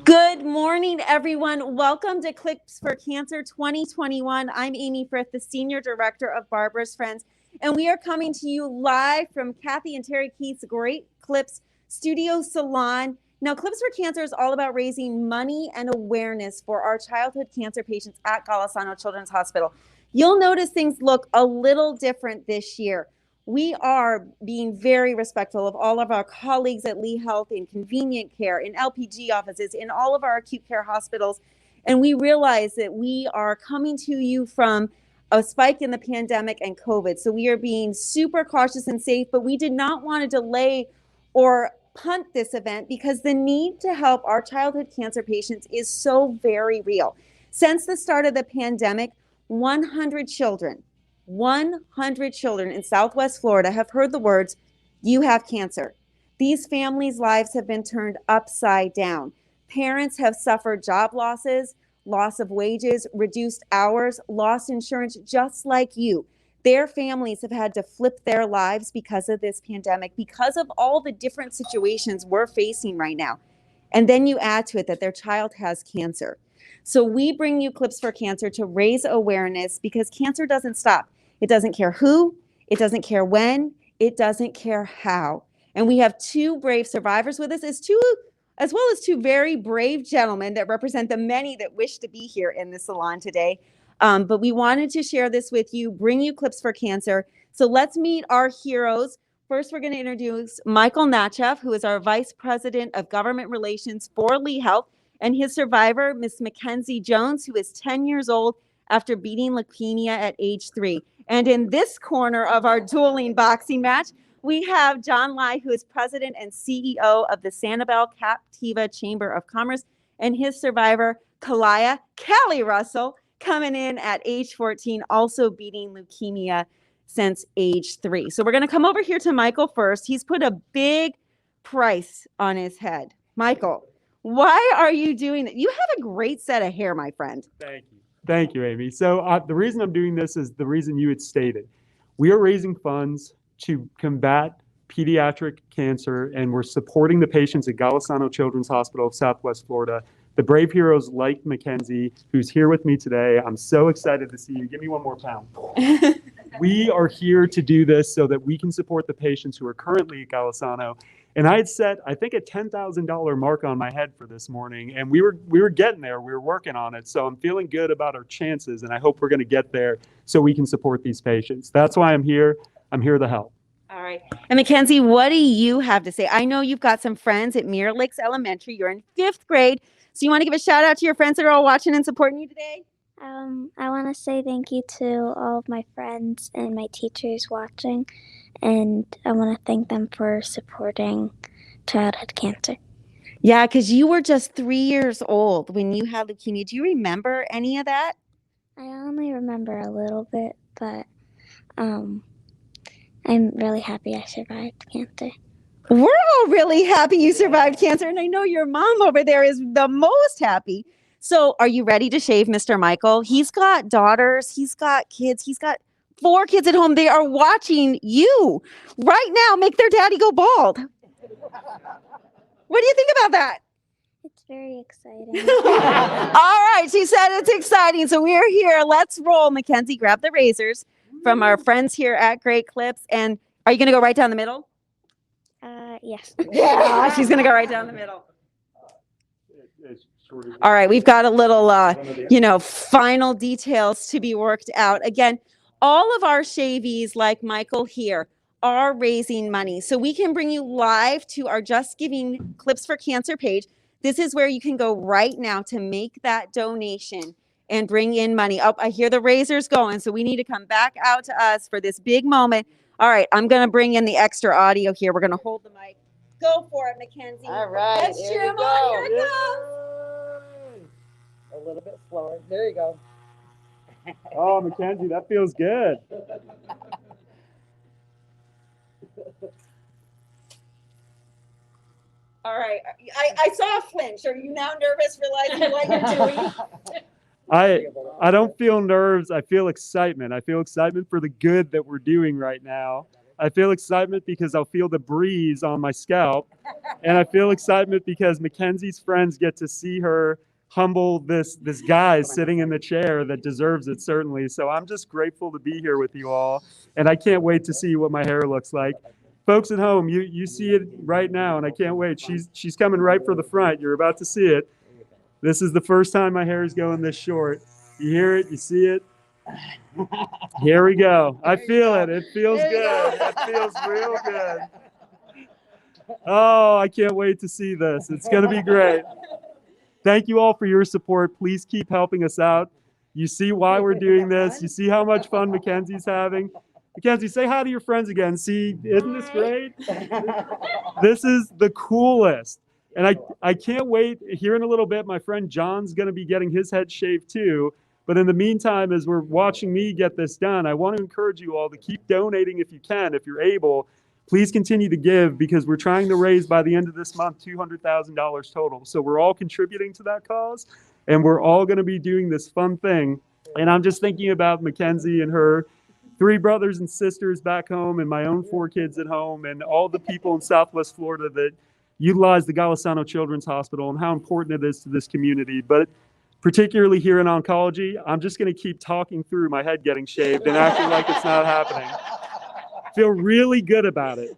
Good morning, everyone. Welcome to Clips for Cancer 2021. I'm Amy Frith, the Senior Director of Barbara's Friends, and we are coming to you live from Kathy and Terry Keith's Great Clips Studio Salon. Now, Clips for Cancer is all about raising money and awareness for our childhood cancer patients at Golisano Children's Hospital. You'll notice things look a little different this year. We are being very respectful of all of our colleagues at Lee Health in convenient care, in LPG offices, in all of our acute care hospitals. And we realize that we are coming to you from a spike in the pandemic and COVID. So we are being super cautious and safe, but we did not want to delay or punt this event because the need to help our childhood cancer patients is so very real. Since the start of the pandemic, 100 children in Southwest Florida have heard the words, "You have cancer." These families' lives have been turned upside down. Parents have suffered job losses, loss of wages, reduced hours, lost insurance, just like you. Their families have had to flip their lives because of this pandemic, because of all the different situations we're facing right now. And then you add to it that their child has cancer. So we bring you Clips for Cancer to raise awareness because cancer doesn't stop. It doesn't care who, it doesn't care when, it doesn't care how. And we have two brave survivors with us, as well as two very brave gentlemen that represent the many that wish to be here in the salon today. But we wanted to share this with you, bring you Clips for Cancer. So let's meet our heroes. First, we're going to introduce Michael Natchev, who is our Vice President of Government Relations for Lee Health, and his survivor, Miss Mackenzie Jones, who is 10 years old after beating leukemia at age 3. And in this corner of our dueling boxing match, we have John Lai, who is President and CEO of the Sanibel Captiva Chamber of Commerce, and his survivor, Kalaya Callie Russell, coming in at age 14, also beating leukemia since age 3. So we're going to come over here to Michael first. He's put a big price on his head. Michael, why are you doing it? You have a great set of hair, my friend. Thank you. Thank you, Amy. So the reason I'm doing this is the reason you had stated. We are raising funds to combat pediatric cancer, and we're supporting the patients at Golisano Children's Hospital of Southwest Florida. The brave heroes like Mackenzie, who's here with me today. I'm so excited to see you. Give me one more pound. We are here to do this so that we can support the patients who are currently at Golisano. And I had set, I think, a $10,000 mark on my head for this morning, and we were getting there. We were working on it. So I'm feeling good about our chances, and I hope we're going to get there so we can support these patients. That's why I'm here. I'm here to help. All right. And Mackenzie, what do you have to say? I know you've got some friends at Mirror Lakes Elementary. You're in 5th grade. So you want to give a shout out to your friends that are all watching and supporting you today? I want to say thank you to all of my friends and my teachers watching, and I want to thank them for supporting childhood cancer. Yeah, because you were just 3 years old when you had leukemia. Do you remember any of that? I only remember a little bit, but I'm really happy I survived cancer. We're all really happy you survived cancer, and I know your mom over there is the most happy. So are you ready to shave Mr. Michael? He's got daughters, he's got kids, he's got 4 kids at home. They are watching you right now make their daddy go bald. What do you think about that? It's very exciting. All right, she said it's exciting. So we're here. Let's roll. Mackenzie, grab the razors from our friends here at Great Clips. And are you going to go right down the middle? Yes. Yeah, she's going to go right down the middle. All right, we've got a little, final details to be worked out. Again, all of our shavies, like Michael here, are raising money. So we can bring you live to our Just Giving Clips for Cancer page. This is where you can go right now to make that donation and bring in money. Oh, I hear the razors going, so we need to come back out to us for this big moment. All right, I'm going to bring in the extra audio here. We're going to hold the mic. Go for it, Mackenzie. All right, let's cheer him on. Here it comes. A little bit slower. There you go. Oh, Mackenzie, that feels good. All right. I saw a flinch. Are you now nervous realizing what you're doing? I don't feel nerves. I feel excitement. I feel excitement for the good that we're doing right now. I feel excitement because I'll feel the breeze on my scalp. And I feel excitement because Mackenzie's friends get to see her humble this guy sitting in the chair that deserves it, certainly. So I'm just grateful to be here with you all. And I can't wait to see what my hair looks like. Folks at home, you see it right now, and I can't wait. She's coming right for the front. You're about to see it. This is the first time my hair is going this short. You hear it, you see it. Here we go. I feel it. It feels good. It feels real good. Oh, I can't wait to see this. It's going to be great. Thank you all for your support. Please keep helping us out. You see why we're doing this. You see how much fun Mackenzie's having. Mackenzie, say hi to your friends again. See, isn't this great? This is the coolest. And I can't wait. Here in a little bit, my friend John's going to be getting his head shaved too. But in the meantime, as we're watching me get this done, I want to encourage you all to keep donating if you can, if you're able. Please continue to give because we're trying to raise by the end of this month $200,000 total. So we're all contributing to that cause, and we're all going to be doing this fun thing. And I'm just thinking about Mackenzie and her 3 brothers and sisters back home and my own 4 kids at home and all the people in Southwest Florida that utilize the Golisano Children's Hospital and how important it is to this community. But particularly here in oncology, I'm just going to keep talking through my head getting shaved and acting like it's not happening. Feel really good about it.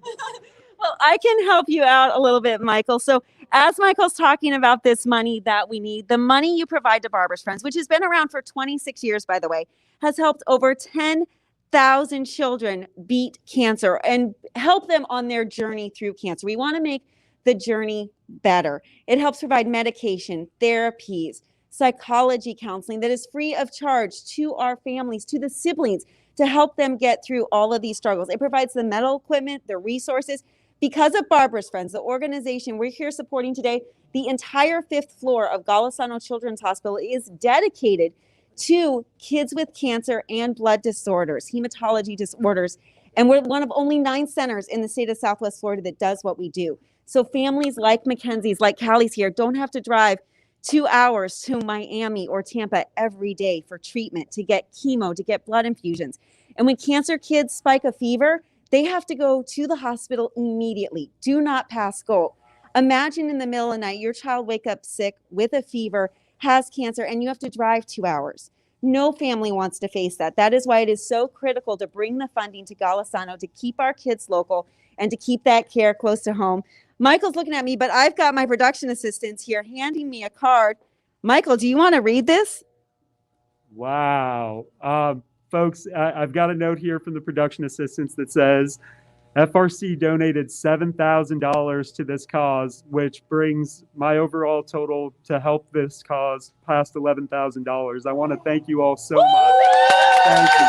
Well, I can help you out a little bit, Michael. So as Michael's talking about this money that we need, the money you provide to Barbara's Friends, which has been around for 26 years, by the way, has helped over 10,000 children beat cancer and help them on their journey through cancer. We want to make the journey better. It helps provide medication, therapies, psychology counseling that is free of charge to our families, to the siblings, to help them get through all of these struggles. It provides the medical equipment, the resources. Because of Barbara's Friends, the organization we're here supporting today, the entire 5th floor of Golisano Children's Hospital is dedicated to kids with cancer and blood disorders, hematology disorders. And we're one of only 9 centers in the state of Southwest Florida that does what we do. So families like Mackenzie's, like Callie's here, don't have to drive 2 hours to Miami or Tampa every day for treatment, to get chemo, to get blood infusions. And when cancer kids spike a fever, they have to go to the hospital immediately. Do not pass go. Imagine in the middle of the night, your child wake up sick with a fever, has cancer, and you have to drive 2 hours. No family wants to face that. That is why it is so critical to bring the funding to Golisano to keep our kids local and to keep that care close to home. Michael's looking at me, but I've got my production assistants here handing me a card. Michael, do you want to read this? Wow. Folks, I've got a note here from the production assistants that says FRC donated $7,000 to this cause, which brings my overall total to help this cause past $11,000. I want to thank you all so much. Thank you.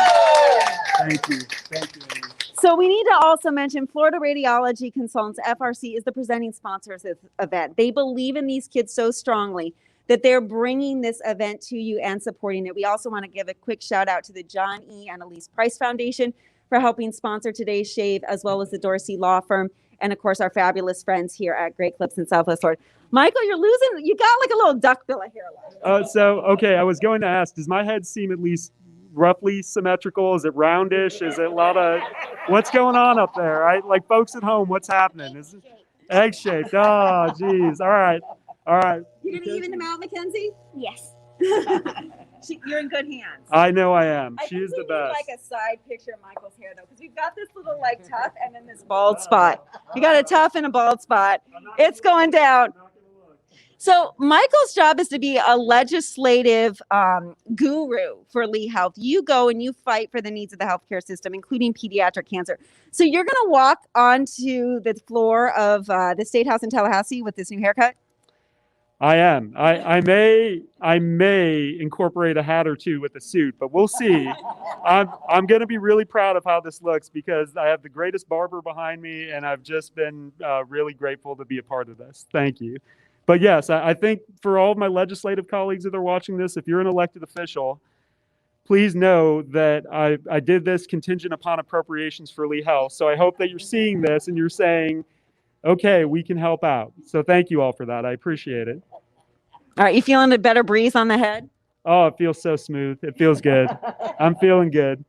Thank you. Thank you, Amy. So we need to also mention Florida Radiology Consultants, FRC, is the presenting sponsor of this event. They believe in these kids so strongly that they're bringing this event to you and supporting it. We also want to give a quick shout out to the John E. and Elise Price Foundation for helping sponsor today's shave, as well as the Dorsey Law Firm, and of course our fabulous friends here at Great Clips in Southwest Florida. Michael, you got like a little duckbill of hair left. Okay, I was going to ask, does my head seem at least roughly symmetrical? Is it roundish? Is it a lot of, what's going on up there? Right? Like folks at home, what's happening? Is it egg-shaped? Oh, geez. All right. You're going to even them out, Mackenzie? Yes. You're in good hands. I know I am. She is the need best. like a side picture of Michael's hair, though, because we've got this little like tuft and then this bald spot. You got a tuft and a bald spot. It's going down. So Michael's job is to be a legislative guru for Lee Health. You go and you fight for the needs of the healthcare system, including pediatric cancer. So you're going to walk onto the floor of the State House in Tallahassee with this new haircut? I am. I may incorporate a hat or two with a suit, but we'll see. I'm going to be really proud of how this looks because I have the greatest barber behind me, and I've just been really grateful to be a part of this. Thank you. But yes, I think for all of my legislative colleagues that are watching this, if you're an elected official, please know that I did this contingent upon appropriations for Lee Health. So I hope that you're seeing this and you're saying, okay, we can help out. So thank you all for that. I appreciate it. All right, you feeling a better breeze on the head? Oh, it feels so smooth. It feels good. I'm feeling good.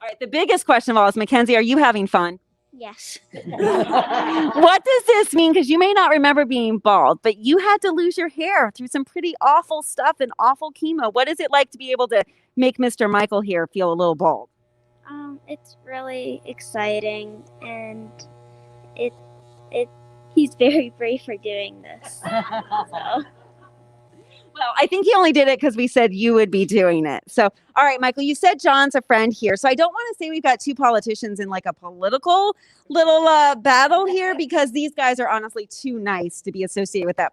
All right, the biggest question of all is, Mackenzie, are you having fun? Yes. What does this mean? Because you may not remember being bald, but you had to lose your hair through some pretty awful stuff and awful chemo. What is it like to be able to make Mr. Michael here feel a little bald? It's really exciting, and it he's very brave for doing this. So. Well, I think he only did it because we said you would be doing it. So, all right, Michael, you said John's a friend here. So I don't want to say we've got two politicians in like a political little battle here, because these guys are honestly too nice to be associated with that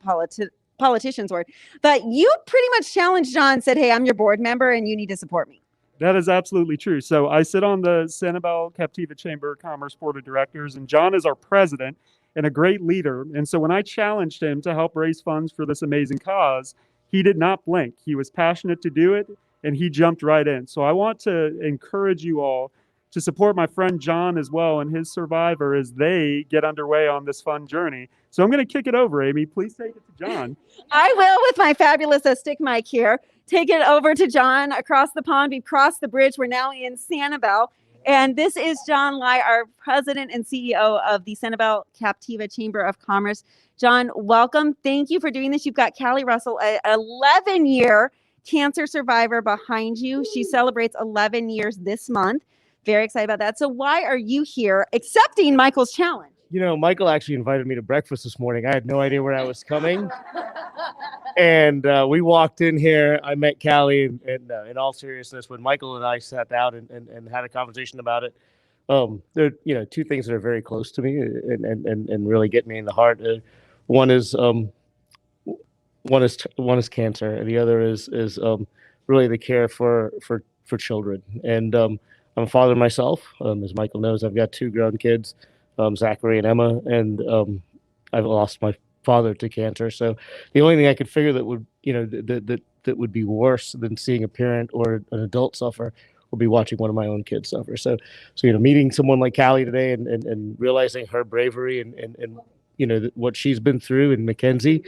politician's word. But you pretty much challenged John and said, hey, I'm your board member and you need to support me. That is absolutely true. So I sit on the Sanibel Captiva Chamber of Commerce Board of Directors, and John is our president and a great leader. And so when I challenged him to help raise funds for this amazing cause, he did not blink. He was passionate to do it, and he jumped right in. So I want to encourage you all to support my friend John as well and his survivor as they get underway on this fun journey. So I'm going to kick it over, Amy. Please take it to John. I will, with my fabulous stick mic here, take it over to John across the pond. We've crossed the bridge. We're now in Sanibel. And this is John Lai, our president and CEO of the Sanibel Captiva Chamber of Commerce. John, welcome. Thank you for doing this. You've got Callie Russell, an 11-year cancer survivor behind you. She celebrates 11 years this month. Very excited about that. So why are you here accepting Michael's challenge? You know, Michael actually invited me to breakfast this morning. I had no idea where I was coming. And we walked in here. I met Callie, and in all seriousness, when Michael and I sat down and had a conversation about it, there are two things that are very close to me and really get me in the heart. One is cancer, and the other is really the care for children. And I'm a father myself. As Michael knows, I've got two grown kids, Zachary and Emma, and I've lost my father to cancer. So the only thing I could figure that would that would be worse than seeing a parent or an adult suffer will be watching one of my own kids suffer. So meeting someone like Callie today and realizing her bravery and what she's been through, and Mackenzie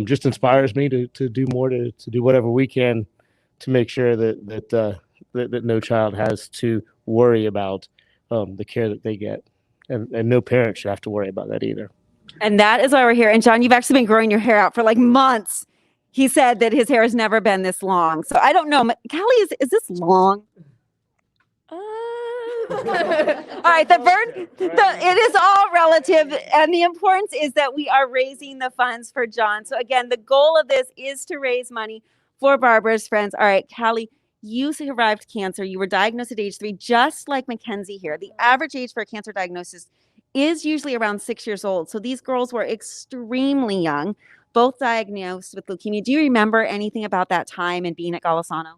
just inspires me to do more, to do whatever we can to make sure that no child has to worry about the care that they get, and no parent should have to worry about that either. And that is why we're here. And John, you've actually been growing your hair out for like months. He said that his hair has never been this long. So I don't know. Callie, is this long? All right, it is all relative, and the importance is that we are raising the funds for John. So again, the goal of this is to raise money for Barbara's Friends. All right, Callie, you survived cancer. You were diagnosed at age 3, just like Mackenzie here. The average age for a cancer diagnosis is usually around 6 years old. So these girls were extremely young, both diagnosed with leukemia. Do you remember anything about that time and being at Golisano?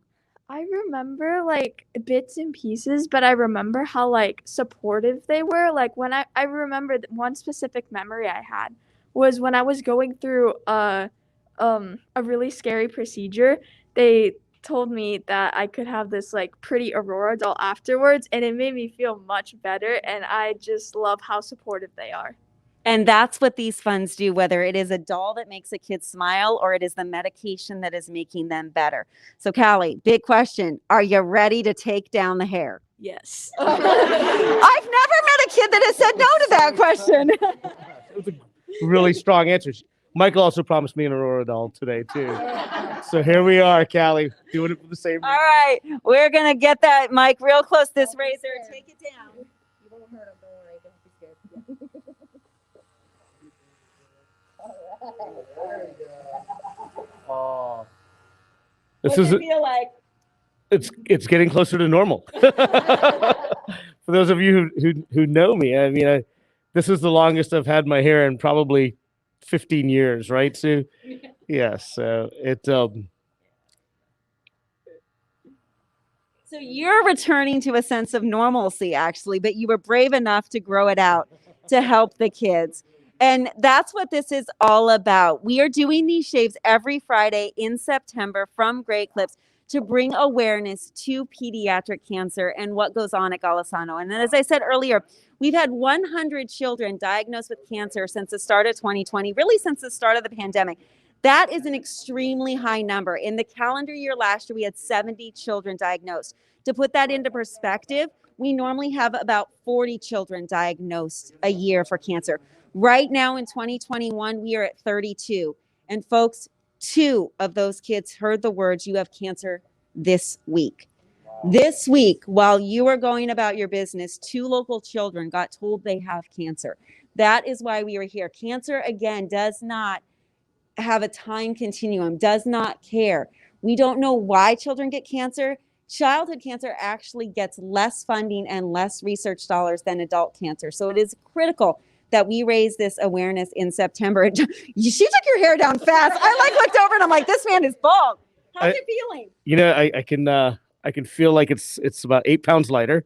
I remember like bits and pieces, but I remember how like supportive they were. Like when I remember one specific memory I had was when I was going through a really scary procedure. They told me that I could have this like pretty Aurora doll afterwards, and it made me feel much better. And I just love how supportive they are. And that's what these funds do, whether it is a doll that makes a kid smile or it is the medication that is making them better. So Callie, big question. Are you ready to take down the hair? Yes. I've never met a kid that has said no to that question. It was a really strong answer. Michael also promised me an Aurora doll today, too. So here we are, Callie, doing it for the same reason. All right. We're going to get that mic real close, this razor. Take it down. You won't hurt him, don't worry. Don't be scared. Oh, What does it feel like? it's getting closer to normal. For those of you who know me, I mean, this is the longest I've had my hair in probably 15 years, right, Sue? Yeah, so So you're returning to a sense of normalcy, actually, but you were brave enough to grow it out to help the kids. And that's what this is all about. We are doing these shaves every Friday in September from Great Clips to bring awareness to pediatric cancer and what goes on at Golisano. And then, as I said earlier, we've had 100 children diagnosed with cancer since the start of 2020, really since the start of the pandemic. That is an extremely high number. In the calendar year last year, we had 70 children diagnosed. To put that into perspective, we normally have about 40 children diagnosed a year for cancer. Right now in 2021, we are at 32. And folks, 2 of those kids heard the words, "You have cancer," this week. This week, while you were going about your business, 2 local children got told they have cancer. That is why we are here. Cancer, again, does not have a time continuum, does not care. We don't know why children get cancer. Childhood cancer actually gets less funding and less research dollars than adult cancer. So it is critical that we raise this awareness in September. She took your hair down fast. I looked over and I'm like, this man is bald. How's it feeling? You know, I can feel like it's about 8 pounds lighter,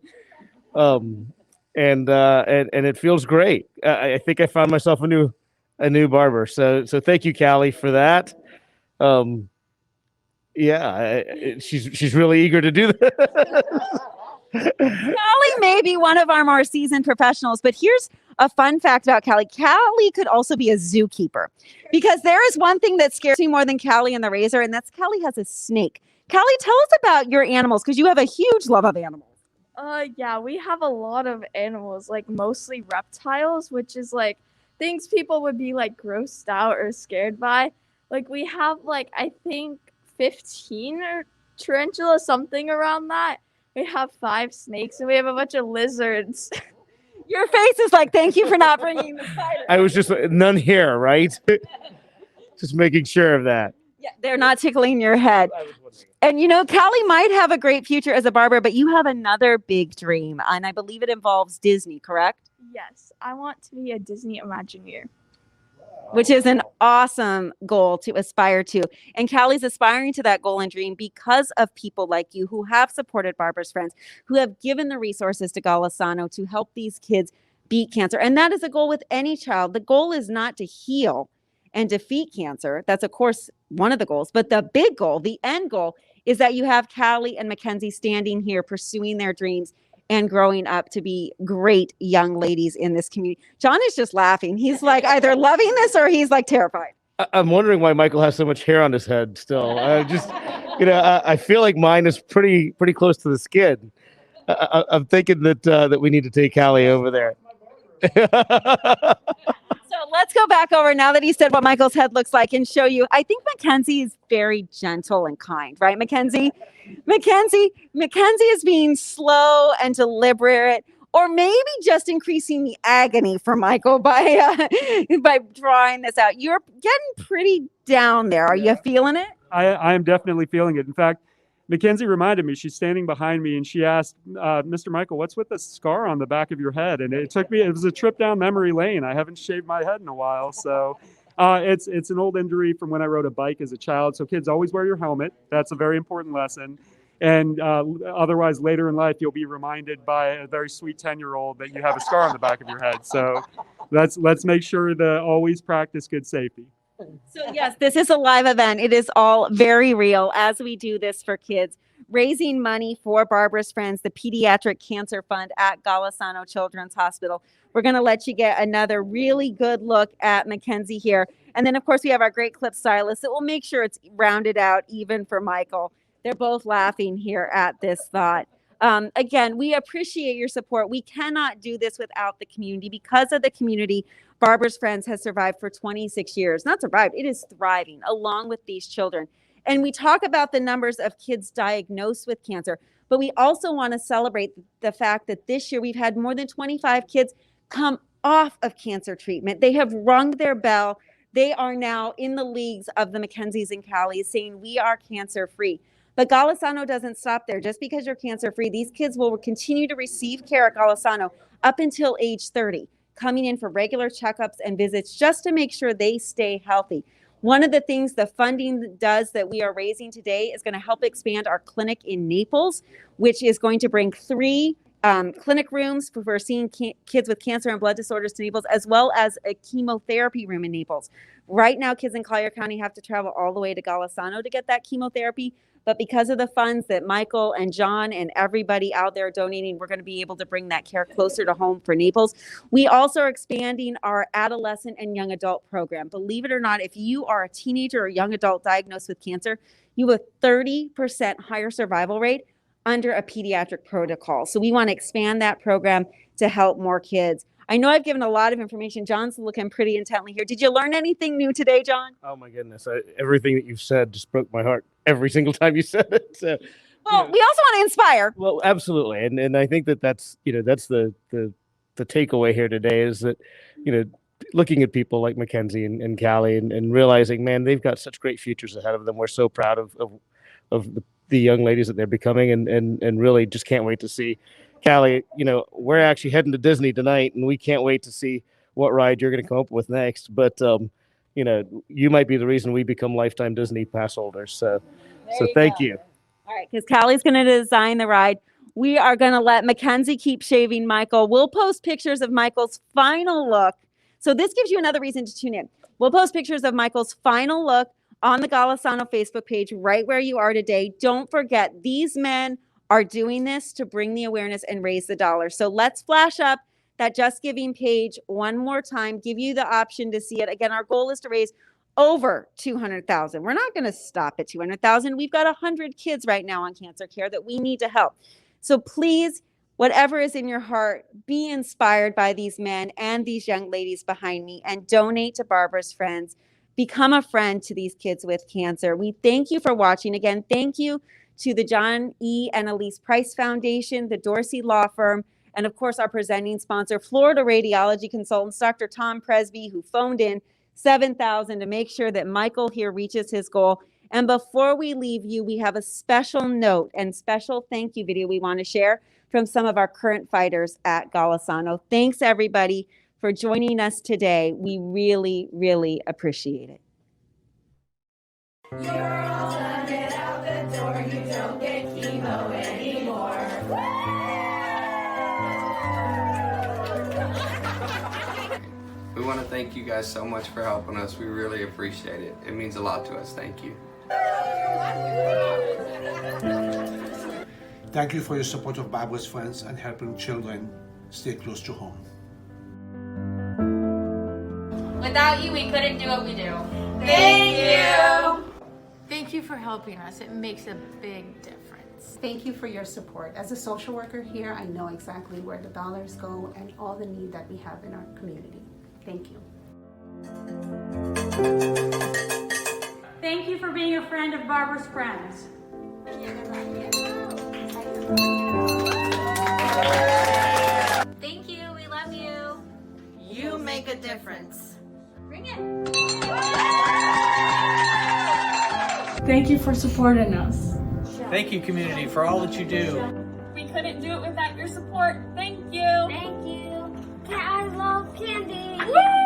and it feels great. I think I found myself a new barber. So thank you, Callie, for that. She's really eager to do that. Callie may be one of our more seasoned professionals, but here's a fun fact about Callie. Callie could also be a zookeeper, because there is one thing that scares me more than Callie and the razor, and that's Callie has a snake. Callie, tell us about your animals, because you have a huge love of animals. Yeah, we have a lot of animals, like mostly reptiles, which is like things people would be like grossed out or scared by. Like we have like, I think 15 or tarantulas, something around that. We have 5 snakes and we have a bunch of lizards. Your face is like, thank you for not bringing the spider. I was just none here, right? Just making sure of that. Yeah, they're not tickling your head. And you know, Callie might have a great future as a barber, but you have another big dream, and I believe it involves Disney, correct? Yes, I want to be a Disney Imagineer. Which is an awesome goal to aspire to. And Callie's aspiring to that goal and dream because of people like you who have supported Barbara's Friends, who have given the resources to Golisano to help these kids beat cancer. And that is a goal with any child. The goal is not to heal and defeat cancer. That's, of course, one of the goals. But the big goal, the end goal, is that you have Callie and Mackenzie standing here pursuing their dreams and growing up to be great young ladies in this community. John is just laughing. He's like either loving this or he's like terrified. I'm wondering why Michael has so much hair on his head still. I feel like mine is pretty close to the skin. I'm thinking that we need to take Callie over there. So let's go back over now that he said what Michael's head looks like and show you. I think Mackenzie is very gentle and kind, right, Mackenzie? Mackenzie is being slow and deliberate, or maybe just increasing the agony for Michael by drawing this out. You're getting pretty down there. Are you feeling it? I am definitely feeling it. In fact, Mackenzie reminded me, she's standing behind me and she asked, Mr. Michael, what's with the scar on the back of your head? And it was a trip down memory lane. I haven't shaved my head in a while. So it's an old injury from when I rode a bike as a child. So kids, always wear your helmet. That's a very important lesson. And otherwise, later in life, you'll be reminded by a very sweet 10-year-old that you have a scar on the back of your head. So let's make sure to always practice good safety. So yes, this is a live event. It is all very real as we do this for kids, raising money for Barbara's Friends, the Pediatric Cancer Fund at Golisano Children's Hospital. We're going to let you get another really good look at Mackenzie here. And then, of course, we have our great clip stylist that will make sure it's rounded out even for Michael. They're both laughing here at this thought. Again, we appreciate your support. We cannot do this without the community. Because of the community, Barbara's Friends has survived for 26 years. Not survived, it is thriving along with these children. And we talk about the numbers of kids diagnosed with cancer, but we also want to celebrate the fact that this year we've had more than 25 kids come off of cancer treatment. They have rung their bell. They are now in the leagues of the Mackenzies and Callies saying we are cancer free. But Golisano doesn't stop there. Just because you're cancer free, these kids will continue to receive care at Golisano up until age 30, coming in for regular checkups and visits just to make sure they stay healthy. One of the things the funding does that we are raising today is going to help expand our clinic in Naples, which is going to bring 3 clinic rooms for seeing kids with cancer and blood disorders to Naples, as well as a chemotherapy room in Naples. Right now, kids in Collier County have to travel all the way to Golisano to get that chemotherapy. But because of the funds that Michael and John and everybody out there donating, we're going to be able to bring that care closer to home for Naples. We also are expanding our adolescent and young adult program. Believe it or not, if you are a teenager or young adult diagnosed with cancer, you have a 30% higher survival rate under a pediatric protocol. So we want to expand that program to help more kids. I know I've given a lot of information. John's looking pretty intently here. Did you learn anything new today, John? Oh my goodness! Everything that you've said just broke my heart every single time you said it. So, Well, we also want to inspire. well, absolutely, and I think that's that's the takeaway here today is that looking at people like Mackenzie and Callie and realizing, man, they've got such great futures ahead of them. We're so proud of the young ladies that they're becoming, and really just can't wait to see. Callie, we're actually heading to Disney tonight, and we can't wait to see what ride you're going to come up with next. But you might be the reason we become lifetime Disney pass holders. So thank you. All right, because Callie's going to design the ride. We are going to let Mackenzie keep shaving Michael. We'll post pictures of Michael's final look. So this gives you another reason to tune in. We'll post pictures of Michael's final look on the Golisano Facebook page right where you are today. Don't forget, these men are doing this to bring the awareness and raise the dollar. So let's flash up that Just Giving page one more time, give you the option to see it. Again, our goal is to raise over 200,000. We're not going to stop at 200,000. We've got 100 kids right now on cancer care that we need to help. So please, whatever is in your heart, be inspired by these men and these young ladies behind me and donate to Barbara's Friends. Become a friend to these kids with cancer. We thank you for watching. Again, thank you to the John E. and Elise Price Foundation, the Dorsey Law Firm, and of course our presenting sponsor, Florida Radiology Consultants, Dr. Tom Presby, who phoned in $7,000 to make sure that Michael here reaches his goal. And before we leave you, we have a special note and special thank you video we want to share from some of our current fighters at Golisano. Thanks everybody for joining us today. We really, really appreciate it. You're all done, get out the door, you don't get chemo anymore. We want to thank you guys so much for helping us. We really appreciate it. It means a lot to us. Thank you. Thank you for your support of Barbara's Friends and helping children stay close to home. Without you, we couldn't do what we do. Thank you. Thank you for helping us. It makes a big difference. Thank you for your support. As a social worker here, I know exactly where the dollars go and all the need that we have in our community. Thank you. Thank you for being a friend of Barbara's Friends. Thank you. We love you. You make a difference. Bring it. Thank you for supporting us. Thank you, community, for all that you do. We couldn't do it without your support. Thank you. Thank you. I love candy. Woo!